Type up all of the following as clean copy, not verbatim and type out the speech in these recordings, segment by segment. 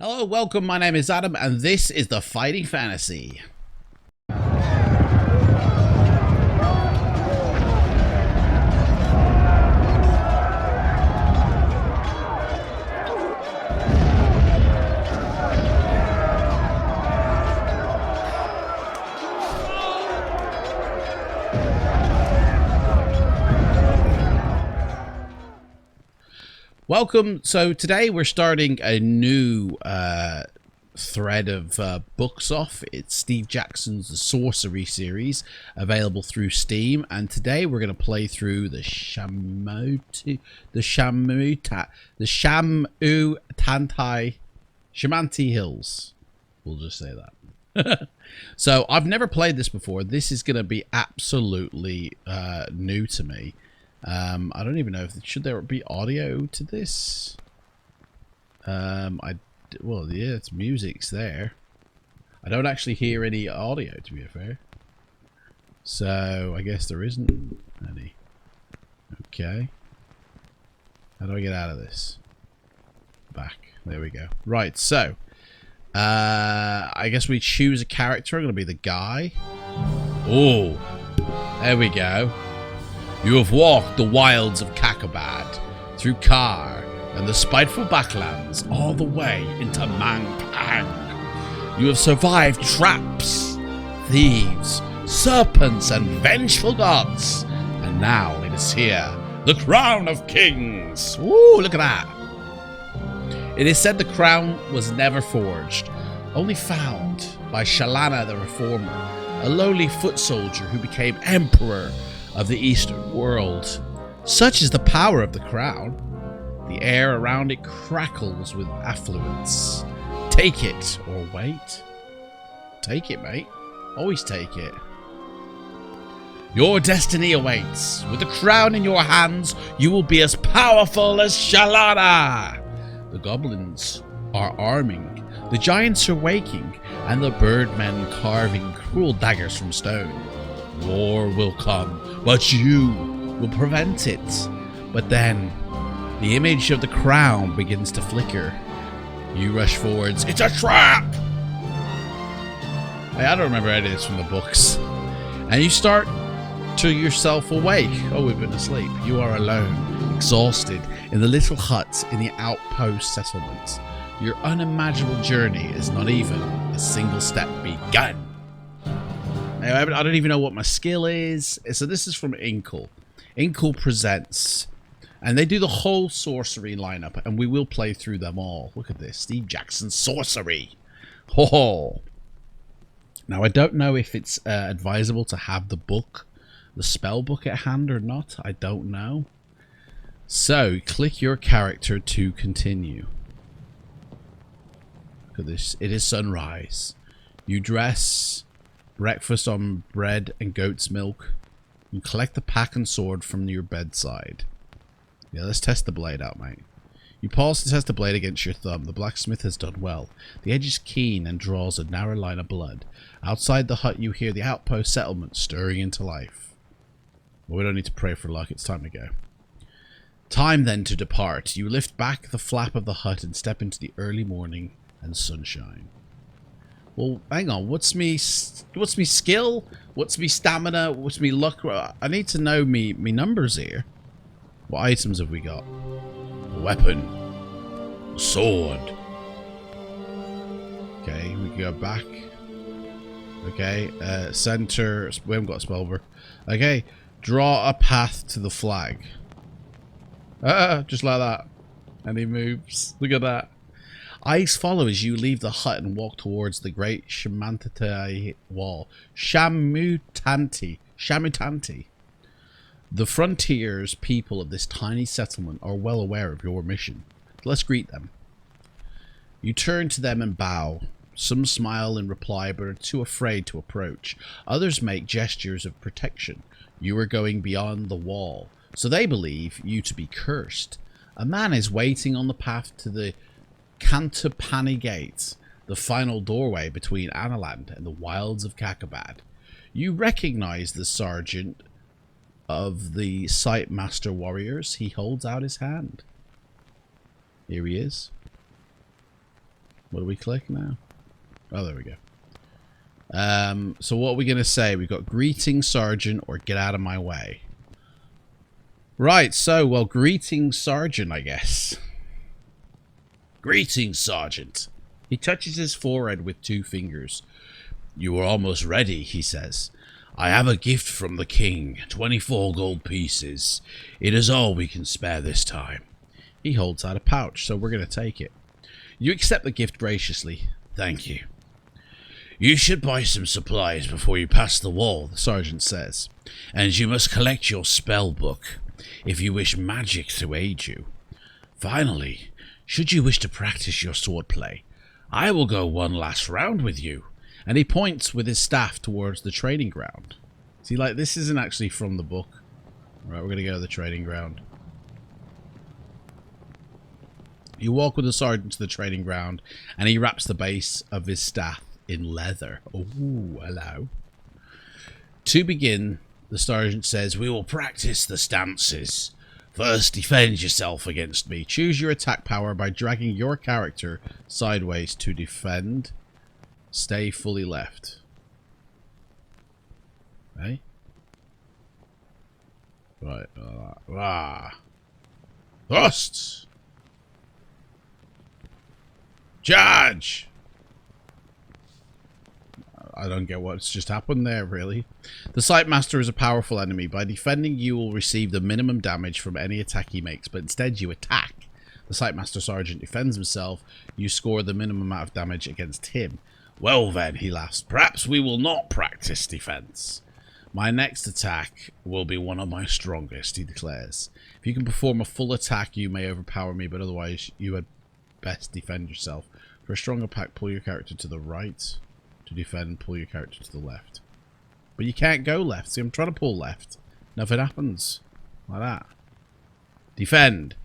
Hello, welcome, my name is Adam, and this is the Fighting Fantasy. Welcome. So today we're starting a new thread of books off. It's Steve Jackson's Sorcery series, available through Steam. And today we're going to play through the Shamutanti Hills. We'll just say that. So I've never played this before. This is going to be absolutely new to me. I don't even know if should there be audio to this. Well, yeah, it's music's there. I don't actually hear any audio, to be fair. So I guess there isn't any. Okay. How do I get out of this? Back. There we go. Right. So I guess we choose a character. I'm gonna be the guy. Oh, there we go. You have walked the wilds of Kakabad, through Kar and the spiteful backlands, all the way into Mangpang. You have survived traps, thieves, serpents, and vengeful gods. And now it is here, the crown of kings. Ooh, look at that. It is said the crown was never forged, only found by Shalana the Reformer, a lowly foot soldier who became emperor of the Eastern world. Such is the power of the crown. The air around it crackles with affluence. Take it, or wait. Take it, mate. Always take it. Your destiny awaits. With the crown in your hands, you will be as powerful as Shalana. The goblins are arming. The giants are waking, and the birdmen carving cruel daggers from stone. War will come, but you will prevent it. But then, the image of the crown begins to flicker. You rush forwards. It's a trap! Hey, I don't remember any of this from the books. And you start to yourself awake. Oh, we've been asleep. You are alone, exhausted, in the little hut in the outpost settlement. Your unimaginable journey is not even a single step begun. I don't even know what my skill is. So this is from Inkle. Inkle presents. And they do the whole sorcery lineup. And we will play through them all. Look at this. Steve Jacksons Sorcery. Ho. Now, I don't know if it's advisable to have the book, the spell book at hand or not. I don't know. So, click your character to continue. Look at this. It is sunrise. You dress... breakfast on bread and goat's milk. You collect the pack and sword from your bedside. Yeah, let's test the blade out, mate. You pause to test the blade against your thumb. The blacksmith has done well. The edge is keen and draws a narrow line of blood. Outside the hut, you hear the outpost settlement stirring into life. Well, we don't need to pray for luck. It's time to go. Time then to depart. You lift back the flap of the hut and step into the early morning and sunshine. Well, hang on. What's me skill? What's me stamina? What's me luck? I need to know me numbers here. What items have we got? A weapon. A sword. Okay, we can go back. Okay, center. We haven't got a spell over. Okay, draw a path to the flag. Just like that. And he moves. Look at that. Eyes follow as you leave the hut and walk towards the great Shamutanti wall. Shamutanti. The frontiers people of this tiny settlement are well aware of your mission. Let's greet them. You turn to them and bow. Some smile in reply but are too afraid to approach. Others make gestures of protection. You are going beyond the wall, so they believe you to be cursed. A man is waiting on the path to the Cantapani Gate, the final doorway between Analand and the wilds of Kakabad. You recognize the sergeant of the Sight Master Warriors. He holds out his hand. Here he is. What do we click now? Oh, there we go. So what are we going to say? We've got greeting, Sergeant, or get out of my way. Right, so, well, greeting, Sergeant, I guess. Greetings, Sergeant. He touches his forehead with 2 fingers. You are almost ready, he says. I have a gift from the king, 24 gold pieces. It is all we can spare this time. He holds out a pouch, so we're going to take it. You accept the gift graciously. Thank you. You should buy some supplies before you pass the wall, the sergeant says. And you must collect your spell book, if you wish magic to aid you. Finally, should you wish to practice your swordplay, I will go one last round with you. And he points with his staff towards the training ground. See, like, this isn't actually from the book. Right, we're going to go to the training ground. You walk with the sergeant to the training ground, and he wraps the base of his staff in leather. Ooh, hello. To begin, the sergeant says, we will practice the stances. First, defend yourself against me. Choose your attack power by dragging your character sideways to defend. Stay fully left. Hey? Right. Thrust! Charge! I don't get what's just happened there, really. The Sightmaster is a powerful enemy. By defending, you will receive the minimum damage from any attack he makes, but instead you attack. The Sightmaster Sergeant defends himself. You score the minimum amount of damage against him. Well then, he laughs, perhaps we will not practice defense. My next attack will be one of my strongest, he declares. If you can perform a full attack, you may overpower me, but otherwise you had best defend yourself. For a strong attack, pull your character to the right. To defend, pull your character to the left. But you can't go left. See, I'm trying to pull left. Nothing happens. Like that. Defend.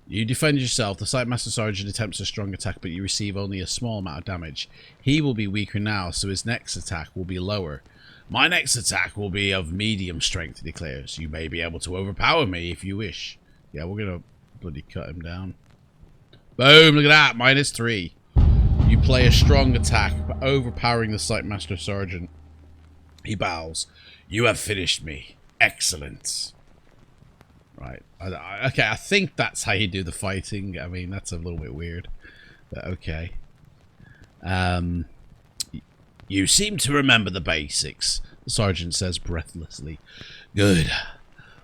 You defend yourself. The Sightmaster Sergeant attempts a strong attack, but you receive only a small amount of damage. He will be weaker now, so his next attack will be lower. My next attack will be of medium strength, he declares. You may be able to overpower me if you wish. Yeah, we're going to bloody cut him down. Boom, look at that. -3. You play a strong attack, overpowering the Sightmaster Sergeant. He bows. You have finished me. Excellent. Right. Okay, I think that's how you do the fighting. I mean, that's a little bit weird. But okay. You seem to remember the basics, the sergeant says breathlessly. Good.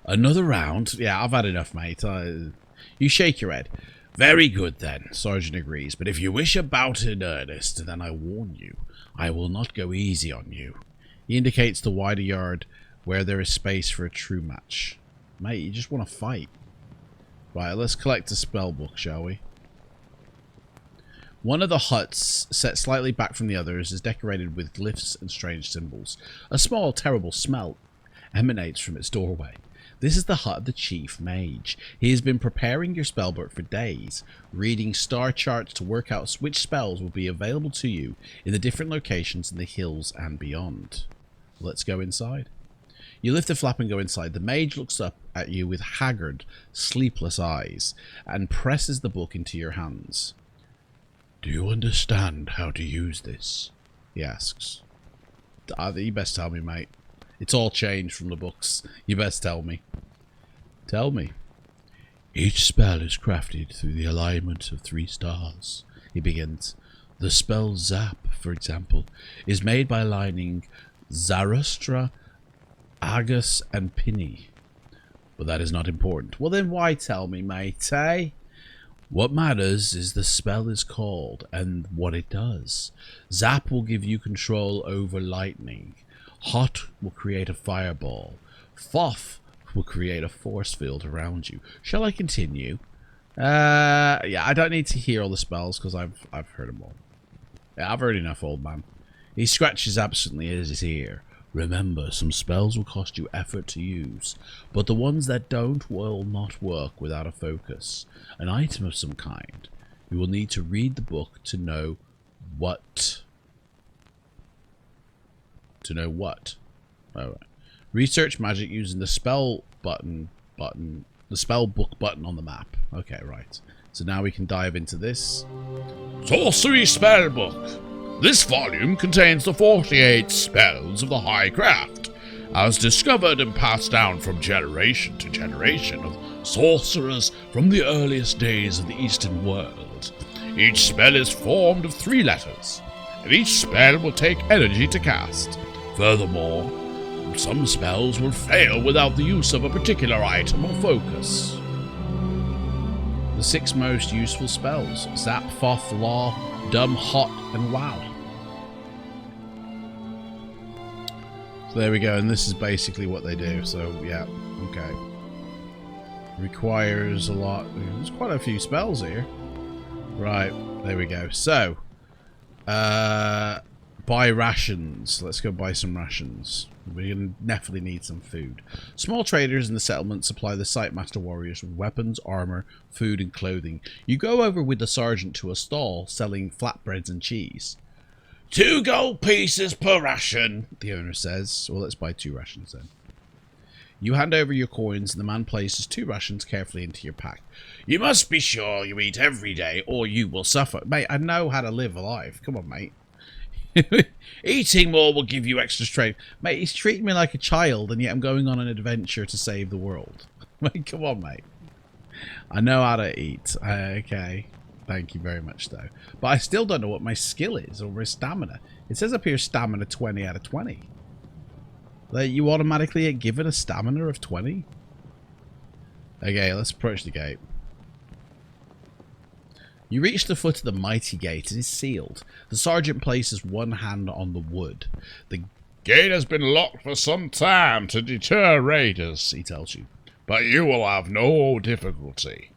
Another round? Yeah, I've had enough, mate. You shake your head. Very good, then, Sergeant agrees. But if you wish a bout in earnest, then I warn you, I will not go easy on you. He indicates the wider yard where there is space for a true match. Mate, you just want to fight. Right, let's collect a spell book, shall we? One of the huts, set slightly back from the others, is decorated with glyphs and strange symbols. A small, terrible smell emanates from its doorway. This is the hut of the Chief Mage. He has been preparing your spellbook for days, reading star charts to work out which spells will be available to you in the different locations in the hills and beyond. Let's go inside. You lift the flap and go inside. The mage looks up at you with haggard, sleepless eyes and presses the book into your hands. Do you understand how to use this? He asks. You best tell me, mate. It's all changed from the books. You best tell me. Tell me. Each spell is crafted through the alignment of 3 stars. He begins. The spell Zap, for example, is made by aligning Zarustra, Agus, and Pinny. But that is not important. Well, then why tell me, mate, eh? What matters is the spell is called and what it does. Zap will give you control over lightning. Hot will create a fireball. Foff will create a force field around you. Shall I continue? Yeah, I don't need to hear all the spells because I've heard them all. Yeah, I've heard enough, old man. He scratches absently at his ear. Remember, some spells will cost you effort to use, but the ones that don't will not work without a focus. An item of some kind. You will need to read the book to know what. To know what? Alright. Research magic using the spell button. The spell book button on the map. Okay, right. So now we can dive into this. Sorcery Spellbook. This volume contains the 48 spells of the High Craft, as discovered and passed down from generation to generation of sorcerers from the earliest days of the Eastern world. Each spell is formed of 3 letters, and each spell will take energy to cast. Furthermore, some spells will fail without the use of a particular item or focus. The 6 most useful spells: Zap, Foth, Law, Dumb, Hot, and Wow. So there we go, and this is basically what they do. So yeah, okay. Requires a lot. There's quite a few spells here. Right, there we go. So, buy rations. Let's go buy some rations. We're going to definitely need some food. Small traders in the settlement supply the Sightmaster warriors with weapons, armor, food, and clothing. You go over with the sergeant to a stall selling flatbreads and cheese. 2 gold pieces per ration, the owner says. Well, let's buy 2 rations then. You hand over your coins and the man places 2 rations carefully into your pack. You must be sure you eat every day or you will suffer. Mate, I know how to live a life. Come on, mate. Eating more will give you extra strength. Mate, he's treating me like a child, and yet I'm going on an adventure to save the world. Mate, come on, mate. I know how to eat. Okay. Thank you very much, though. But I still don't know what my skill is, or my stamina. It says up here stamina 20 out of 20. Like, you automatically get given a stamina of 20? Okay, let's approach the gate. You reach the foot of the mighty gate. It is sealed. The sergeant places one hand on the wood. The gate has been locked for some time to deter raiders, he tells you, but you will have no difficulty.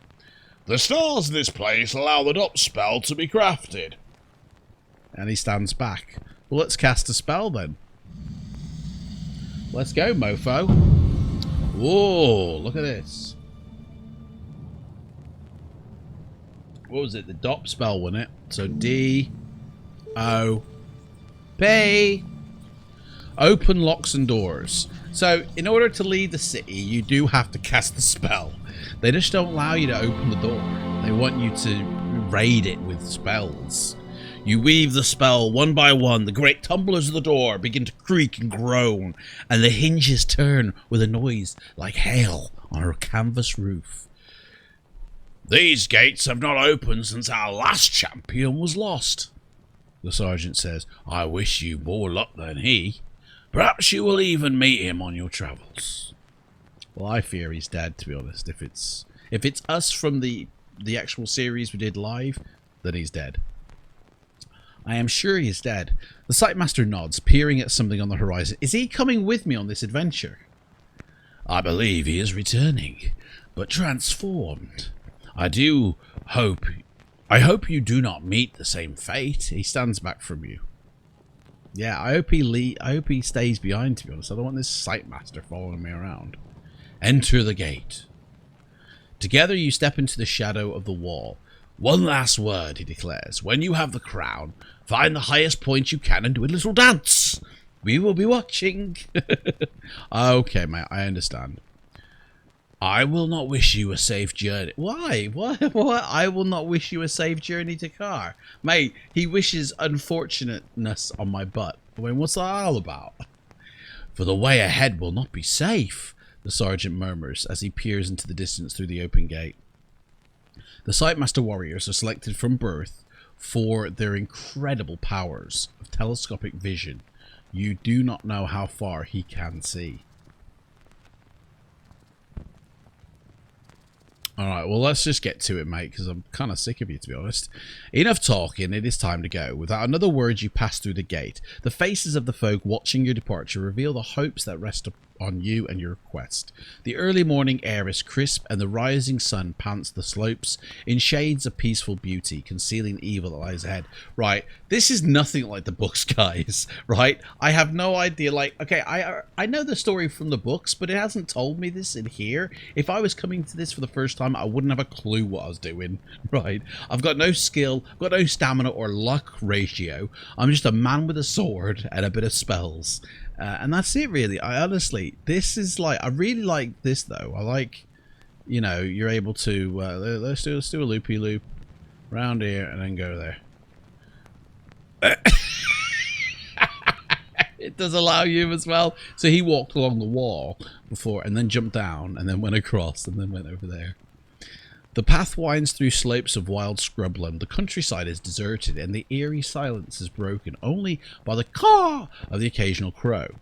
The stars in this place allow the dop spell to be crafted. And he stands back. Well, let's cast a spell then. Let's go, mofo. Whoa, look at this. What was it? The DOP spell, wasn't it? So D-O-P. Open locks and doors. So in order to leave the city, you do have to cast the spell. They just don't allow you to open the door. They want you to raid it with spells. You weave the spell one by one. The great tumblers of the door begin to creak and groan, and the hinges turn with a noise like hail on a canvas roof. These gates have not opened since our last champion was lost, the sergeant says. I wish you more luck than he. Perhaps you will even meet him on your travels. Well, I fear he's dead, to be honest. If it's us from the actual series we did live, then he's dead. I am sure he's dead. The Sightmaster nods, peering at something on the horizon. Is he coming with me on this adventure? I believe he is returning, but transformed. I hope you do not meet the same fate. He stands back from you. Yeah, I hope he stays behind, to be honest. I don't want this Sightmaster following me around. Enter the gate. Together you step into the shadow of the wall. One last word, he declares. When you have the crown, find the highest point you can and do a little dance. We will be watching. Okay, mate, I understand. I will not wish you a safe journey. Why? What? I will not wish you a safe journey to Car. Mate, he wishes unfortunateness on my butt. I mean, what's that all about? For the way ahead will not be safe, the sergeant murmurs as he peers into the distance through the open gate. The Sightmaster warriors are selected from birth for their incredible powers of telescopic vision. You do not know how far he can see. Alright, well, let's just get to it, mate, because I'm kind of sick of you, to be honest. Enough talking, it is time to go. Without another word, you pass through the gate. The faces of the folk watching your departure reveal the hopes that rest on you and your quest. The early morning air is crisp, and the rising sun pants the slopes in shades of peaceful beauty, concealing evil that lies ahead. Right, this is nothing like the books, guys, right? I have no idea, like, okay, I know the story from the books, but it hasn't told me this in here. If I was coming to this for the first time, I wouldn't have a clue what I was doing, right? I've got no skill, I've got no stamina or luck ratio. I'm just a man with a sword and a bit of spells. And that's it, really. I honestly, this is like, I really like this, though. I like, you know, you're able to let's do a loopy loop around here and then go there. It does allow you as well. So he walked along the wall before and then jumped down and then went across and then went over there. The path winds through slopes of wild scrubland. The countryside is deserted and the eerie silence is broken only by the caw of the occasional crow.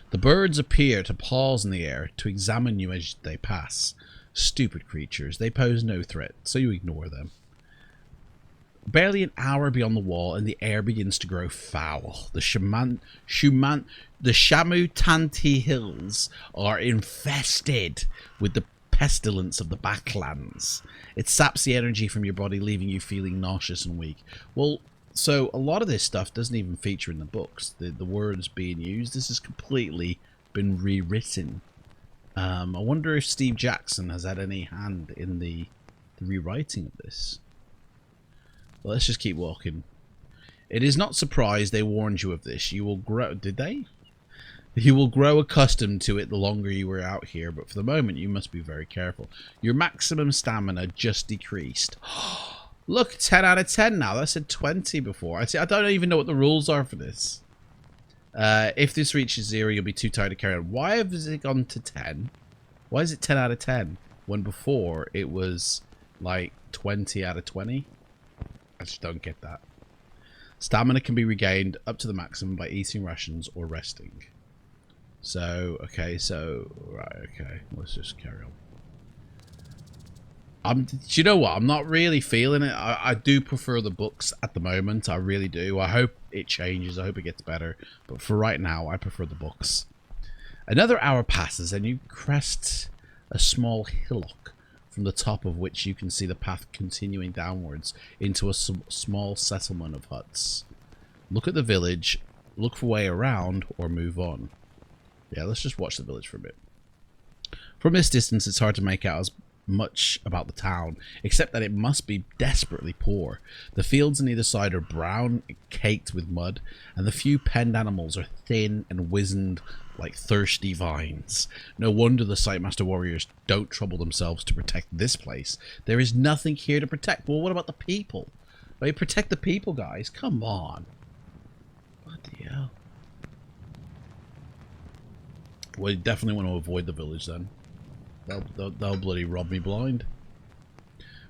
The birds appear to pause in the air to examine you as they pass. Stupid creatures. They pose no threat, so you ignore them. Barely an hour beyond the wall, and the air begins to grow foul. The Shamutanti Hills are infested with the pestilence of the backlands. It saps the energy from your body, leaving you feeling nauseous and weak. Well, so a lot of this stuff doesn't even feature in the books. The words being used, this has completely been rewritten. I wonder if Steve Jackson has had any hand in the rewriting of this. Well, let's just keep walking. It is not surprised they warned you of this. You will grow... Did they? You will grow accustomed to it the longer you were out here, but for the moment you must be very careful. Your maximum stamina just decreased. Look, 10 out of 10 now. That said 20 before. I don't even know what the rules are for this. If this reaches 0, you'll be too tired to carry on. Why has it gone to 10? Why is it 10 out of 10 when before it was like 20 out of 20? I just don't get that. Stamina can be regained up to the maximum by eating rations or resting. So, okay, so, right, okay, let's just carry on. Do you know what? I'm not really feeling it. I do prefer the books at the moment. I really do. I hope it changes. I hope it gets better. But for right now, I prefer the books. Another hour passes and you crest a small hillock, from the top of which you can see the path continuing downwards into a small settlement of huts. Look at the village, look for a way around, or move on. Yeah, let's just watch the village for a bit. From this distance, it's hard to make out as much about the town, except that it must be desperately poor. The fields on either side are brown, caked with mud, and the few penned animals are thin and wizened like thirsty vines. No wonder the Sightmaster warriors don't trouble themselves to protect this place. There is nothing here to protect. Well, what about the people? Well, protect the people, guys. Come on. Bloody hell. Well, you definitely want to avoid the village then. They'll bloody rob me blind.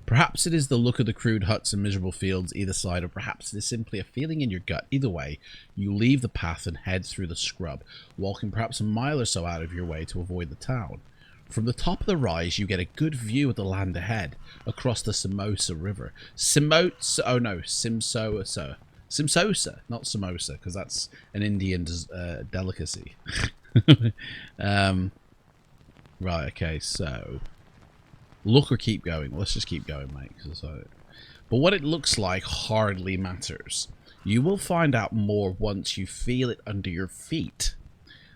Perhaps it is the look of the crude huts and miserable fields either side, or perhaps it is simply a feeling in your gut. Either way, you leave the path and head through the scrub, walking perhaps a mile or so out of your way to avoid the town. From the top of the rise, you get a good view of the land ahead, across the Simsosa River. Simsosa, not samosa, because that's an Indian delicacy. Right, okay, so... Look or keep going. Let's just keep going, mate. But what it looks like hardly matters. You will find out more once you feel it under your feet.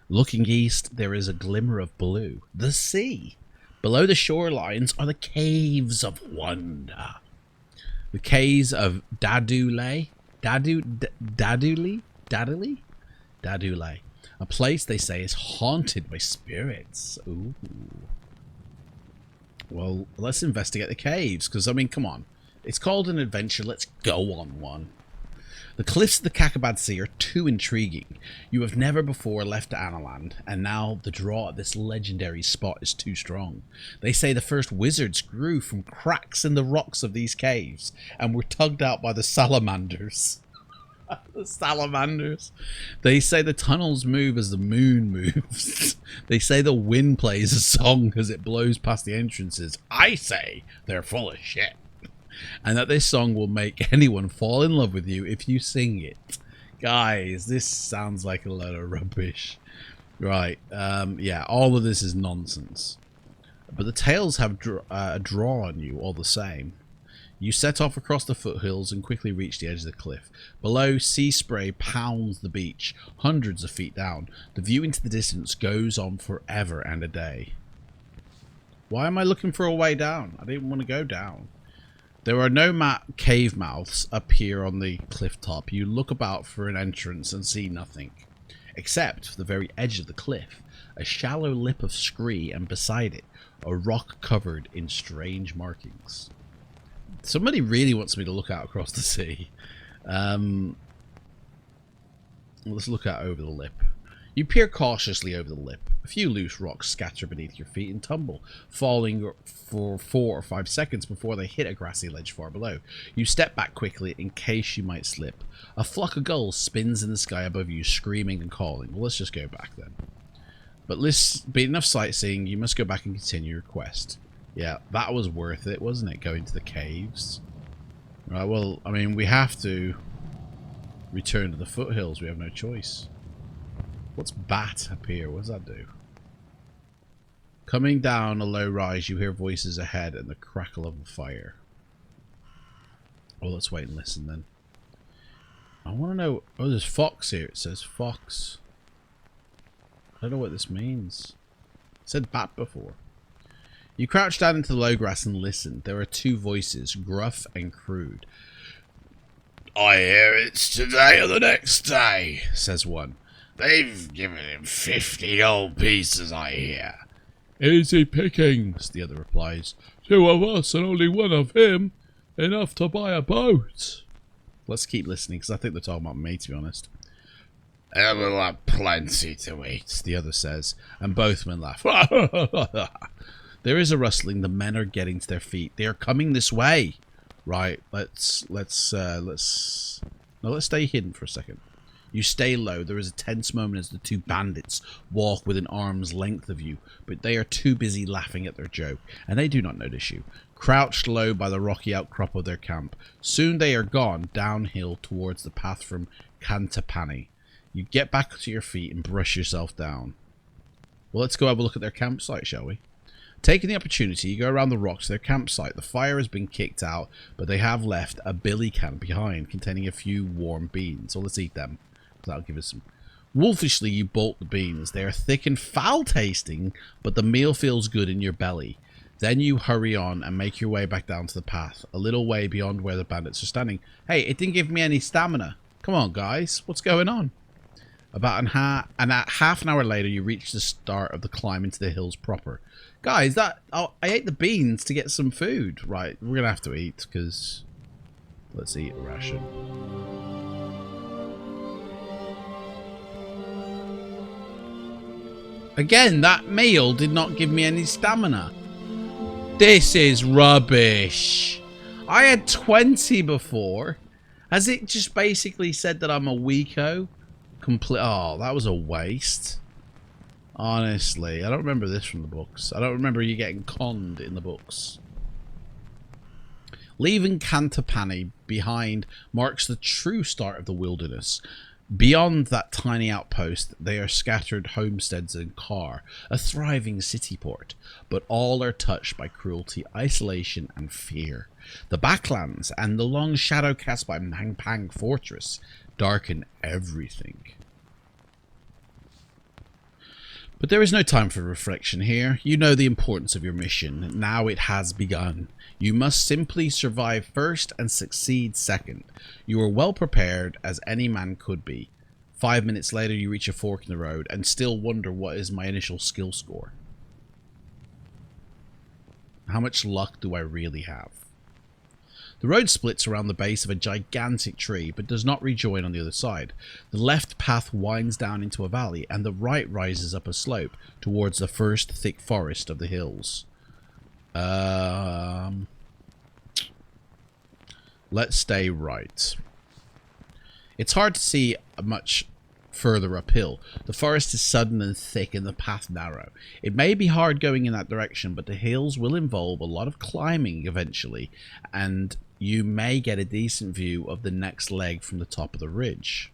Looking east, there is a glimmer of blue. The sea. Below the shorelines are the Caves of Wonder. The Caves of Dadule. A place they say is haunted by spirits. Ooh. Well, let's investigate the caves, because, I mean, come on. It's called an adventure. Let's go on one. The cliffs of the Kakabad Sea are too intriguing. You have never before left Analand, and now the draw at this legendary spot is too strong. They say the first wizards grew from cracks in the rocks of these caves, and were tugged out by the salamanders. The salamanders. They say the tunnels move as the moon moves. They say the wind plays a song as it blows past the entrances. I say they're full of shit. And that this song will make anyone fall in love with you if you sing it. Guys, this sounds like a load of rubbish. Right, yeah, all of this is nonsense. But the tales have a draw on you all the same. You set off across the foothills and quickly reach the edge of the cliff. Below, sea spray pounds the beach, hundreds of feet down. The view into the distance goes on forever and a day. Why am I looking for a way down? I didn't want to go down. There are no cave mouths up here on the cliff top. You look about for an entrance and see nothing. Except for the very edge of the cliff. a shallow lip of scree, and beside it, a rock covered in strange markings. Somebody really wants me to look out across the sea. Let's look out over the lip. You peer cautiously over the lip. A few loose rocks scatter beneath your feet and tumble, falling for 4 or 5 seconds before they hit a grassy ledge far below. You step back quickly in case you might slip. A flock of gulls spins in the sky above you, screaming and calling. Well, let's just go back then. But be enough sightseeing, you must go back and continue your quest. Yeah, that was worth it, wasn't it, going to the caves? Right, well, I mean, we have to return to the foothills. We have no choice. What's bat up here? What does that do? Coming down a low rise, you hear voices ahead and the crackle of a fire. Oh, let's wait and listen then. I want to know... Oh, there's fox here. It says fox. I don't know what this means. It said bat before. You crouch down into the low grass and listen. There are 2 voices, gruff and crude. I hear it's today or the next day, says one. They've given him 50 gold pieces, I hear. Easy pickings, The other replies. 2 of us and only 1 of him. Enough to buy a boat. Let's keep listening, because I think they're talking about me, to be honest. And we'll have plenty to eat, The other says, and both men laugh. There is a rustling. The men are getting to their feet. They are coming this way. Right, let's stay hidden for a second. You stay low. There is a tense moment as the 2 bandits walk within arm's length of you, but they are too busy laughing at their joke, and they do not notice you. Crouched low by the rocky outcrop of their camp, soon they are gone downhill towards the path from Cantapani. You get back to your feet and brush yourself down. Well, let's go have a look at their campsite, shall we? Taking the opportunity, you go around the rocks to their campsite. The fire has been kicked out, but they have left a billy can behind containing a few warm beans. So let's eat them. That'll give us some. Wolfishly, you bolt the beans. They are thick and foul-tasting, but the meal feels good in your belly. Then you hurry on and make your way back down to the path, a little way beyond where the bandits are standing. Hey, it didn't give me any stamina. Come on, guys. What's going on? Half an hour later, you reach the start of the climb into the hills proper. Guys, I ate the beans to get some food. Right, we're going to have to eat, because... Let's eat a ration. Again, that meal did not give me any stamina. This is rubbish. I had 20 before. Has it just basically said that I'm a weako? Oh, that was a waste. Honestly, I don't remember this from the books. I don't remember you getting conned in the books. Leaving Cantapani behind marks the true start of the wilderness. Beyond that tiny outpost, they are scattered homesteads and Car, a thriving city port, but all are touched by cruelty, isolation, and fear. The backlands and the long shadow cast by Mangpang Fortress darken everything. But there is no time for reflection here. You know the importance of your mission. Now it has begun. You must simply survive first and succeed second. You are well prepared as any man could be. 5 minutes later you reach a fork in the road and still wonder what is my initial skill score. How much luck do I really have? The road splits around the base of a gigantic tree, but does not rejoin on the other side. The left path winds down into a valley, and the right rises up a slope towards the first thick forest of the hills. Let's stay right. It's hard to see much further uphill. The forest is sudden and thick and the path narrow. It may be hard going in that direction, but the hills will involve a lot of climbing eventually, and you may get a decent view of the next leg from the top of the ridge.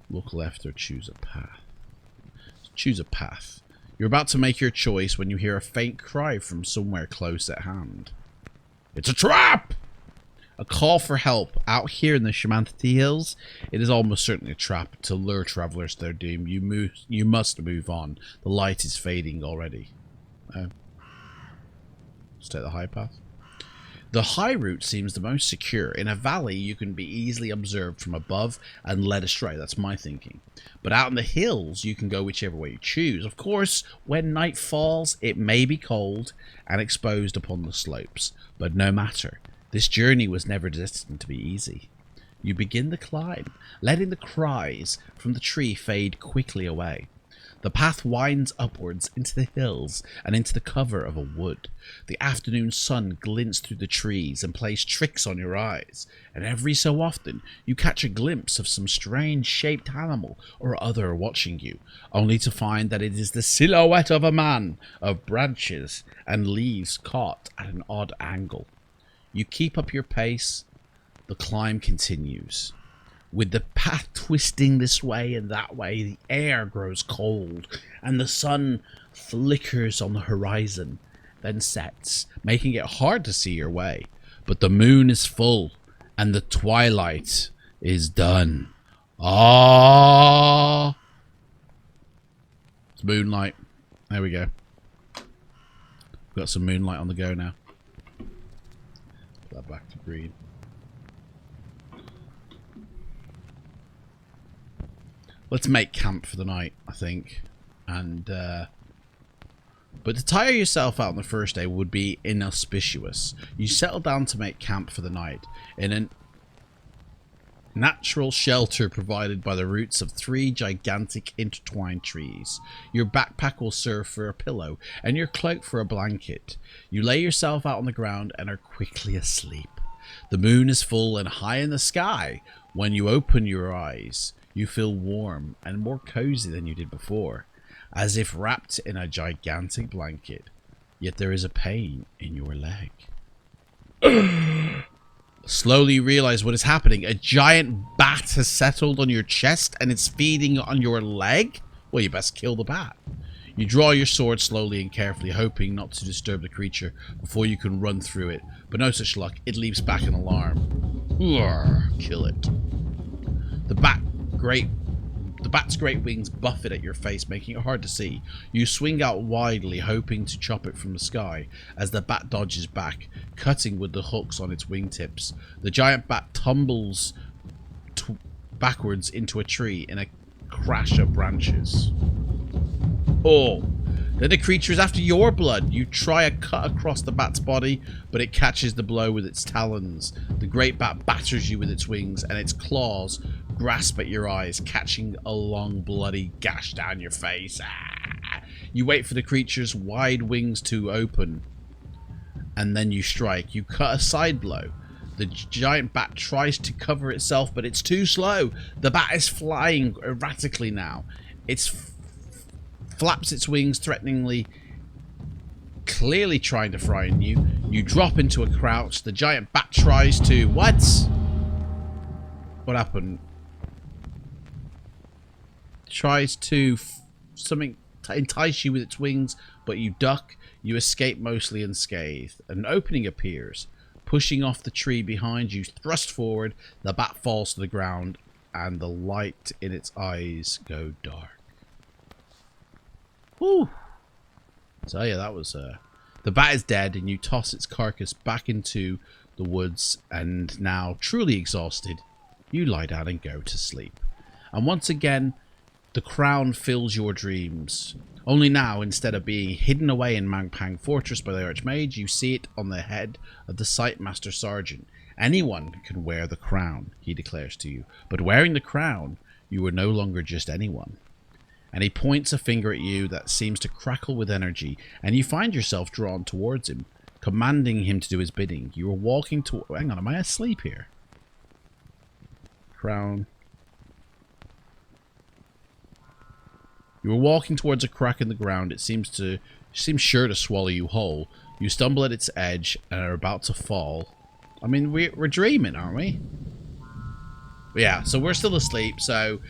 Look left or choose a path. Choose a path. You're about to make your choice when you hear a faint cry from somewhere close at hand. It's a trap! A call for help. Out here in the Shamutanti Hills, it is almost certainly a trap to lure travelers to their doom. You must move on. The light is fading already. Let's take the high path. The high route seems the most secure. In a valley, you can be easily observed from above and led astray. That's my thinking. But out in the hills, you can go whichever way you choose. Of course, when night falls, it may be cold and exposed upon the slopes. But no matter. This journey was never destined to be easy. You begin the climb, letting the cries from the tree fade quickly away. The path winds upwards into the hills and into the cover of a wood. The afternoon sun glints through the trees and plays tricks on your eyes, and every so often you catch a glimpse of some strange shaped animal or other watching you, only to find that it is the silhouette of a man of branches and leaves caught at an odd angle. You keep up your pace. The climb continues. With the path twisting this way and that way, the air grows cold, and the sun flickers on the horizon, then sets, making it hard to see your way. But the moon is full, and the twilight is done. Ah! It's moonlight. There we go. We've got some moonlight on the go now. Put that back to green. Let's make camp for the night, I think. And, but to tire yourself out on the first day would be inauspicious. You settle down to make camp for the night in a natural shelter provided by the roots of 3 gigantic intertwined trees. Your backpack will serve for a pillow and your cloak for a blanket. You lay yourself out on the ground and are quickly asleep. The moon is full and high in the sky. When you open your eyes, you feel warm and more cozy than you did before, as if wrapped in a gigantic blanket. Yet there is a pain in your leg. Slowly you realize what is happening. A giant bat has settled on your chest and it's feeding on your leg? Well, you best kill the bat. You draw your sword slowly and carefully, hoping not to disturb the creature before you can run through it. But no such luck. It leaps back in alarm. Kill it. The bat's great wings buffet at your face, making it hard to see. You swing out widely, hoping to chop it from the sky, as the bat dodges back, cutting with the hooks on its wingtips. The giant bat tumbles backwards into a tree in a crash of branches. Oh, then the creature is after your blood. You try a cut across the bat's body, but it catches the blow with its talons. The great bat batters you with its wings, and its claws grasp at your eyes, catching a long bloody gash down your face. You wait for the creature's wide wings to open, and then you strike. You cut a side blow. The giant bat tries to cover itself, but it's too slow. The bat is flying erratically now. It's flaps its wings threateningly, clearly trying to frighten you. You drop into a crouch. The giant bat tries to... What happened? Tries to something entice you with its wings, but you duck. You escape mostly unscathed. An opening appears, pushing off the tree behind you. Thrust forward, the bat falls to the ground, and the light in its eyes go dark. Whew. So yeah, that was the bat is dead, and you toss its carcass back into the woods, and now truly exhausted, you lie down and go to sleep. And once again, the crown fills your dreams. Only now, instead of being hidden away in Mangpang Fortress by the Archmage, you see it on the head of the Site Master Sergeant. Anyone can wear the crown, he declares to you. But wearing the crown, you are no longer just anyone. And he points a finger at you that seems to crackle with energy, and you find yourself drawn towards him, commanding him to do his bidding. You are walking to... Hang on, am I asleep here? Crown. You are walking towards a crack in the ground. It seems sure to swallow you whole. You stumble at its edge and are about to fall. I mean, we're dreaming, aren't we? But yeah, so we're still asleep, so...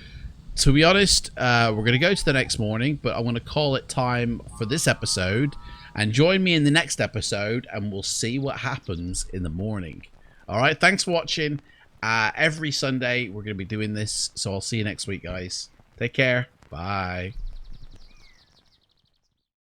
To be honest, we're going to go to the next morning, but I want to call it time for this episode. And join me in the next episode, and we'll see what happens in the morning. Alright, thanks for watching. Every Sunday, we're going to be doing this, so I'll see you next week, guys. Take care. Bye.